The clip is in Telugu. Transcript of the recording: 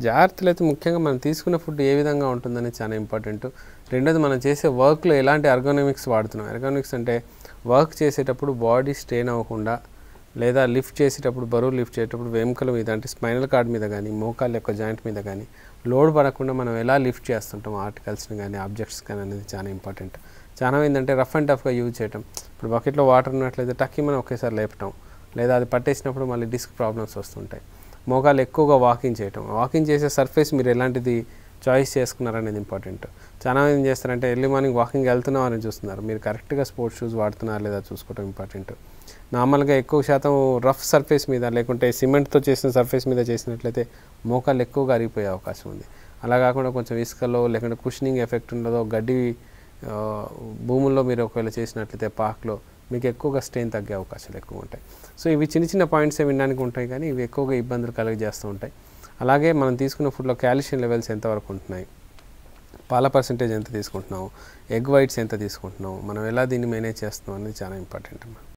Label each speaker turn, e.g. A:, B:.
A: జాగ్రత్తలు అయితే ముఖ్యంగా మనం తీసుకున్న ఫుడ్ ఏ విధంగా ఉంటుందని చాలా ఇంపార్టెంట్. రెండోది మనం చేసే వర్క్లో ఎలాంటి ఎర్గోనామిక్స్ వాడుతున్నాం. ఎర్గోనామిక్స్ అంటే వర్క్ చేసేటప్పుడు బాడీ స్ట్రెయిన్ అవ్వకుండా, లేదా లిఫ్ట్ చేసేటప్పుడు బరువు లిఫ్ట్ చేసేటప్పుడు వెముకల మీద అంటే స్పైనల్ కార్డ్ మీద కానీ, మోకాళ్ళ యొక్క జాయింట్ మీద కానీ లోడ్ పడకుండా మనం ఎలా లిఫ్ట్ చేస్తుంటాం ఆర్టికల్స్ని కానీ ఆబ్జెక్ట్స్ కానీ అనేది చాలా ఇంపార్టెంట్. చాలా ఏంటంటే రఫ్ అండ్ టఫ్గా యూజ్ చేయటం. ఇప్పుడు బకెట్లో వాటర్ ఉన్నట్లయితే టక్కి మనం ఒకేసారి లేపటం, లేదా అది పట్టేసినప్పుడు మళ్ళీ డిస్క్ ప్రాబ్లమ్స్ వస్తుంటాయి. మోకాలు ఎక్కువగా వాకింగ్ చేయటం. వాకింగ్ చేసే సర్ఫేస్ మీరు ఎలాంటిది చాయిస్ చేసుకున్నారనేది ఇంపార్టెంట్. చాలా ఏం చేస్తారంటే ఎర్లీ మార్నింగ్ వాకింగ్ వెళ్తున్నామని చూస్తున్నారు. మీరు కరెక్ట్గా స్పోర్ట్స్ షూస్ వాడుతున్నారా లేదా చూసుకోవడం ఇంపార్టెంట్. నార్మల్గా ఎక్కువ శాతం రఫ్ సర్ఫేస్ మీద లేకుంటే సిమెంట్తో చేసిన సర్ఫేస్ మీద చేసినట్లయితే మోకాలు ఎక్కువగా అరిగిపోయే అవకాశం ఉంది. అలా కాకుండా కొంచెం ఇసుకలో లేకుంటే కుషనింగ్ ఎఫెక్ట్ ఉండదో గడ్డి భూముల్లో మీరు ఒకవేళ చేసినట్లయితే పార్క్లో మీకు ఎక్కువగా స్ట్రెయిన్ తగ్గే అవకాశాలు ఎక్కువ ఉంటాయి. సో ఇవి చిన్న చిన్న పాయింట్సే వినడానికి ఉంటాయి కానీ ఇవి ఎక్కువగా ఇబ్బందులు కలుగజేస్తూ ఉంటాయి. అలాగే మనం తీసుకున్న ఫుడ్లో కాల్షియం లెవెల్స్ ఎంతవరకు ఉంటున్నాయి, పాల పర్సెంటేజ్ ఎంత తీసుకుంటున్నాము, ఎగ్ వైట్స్ ఎంత తీసుకుంటున్నాము, మనం ఎలా దీన్ని మేనేజ్ చేస్తున్నాం అనేది చాలా ఇంపార్టెంట్ అన్నమాట.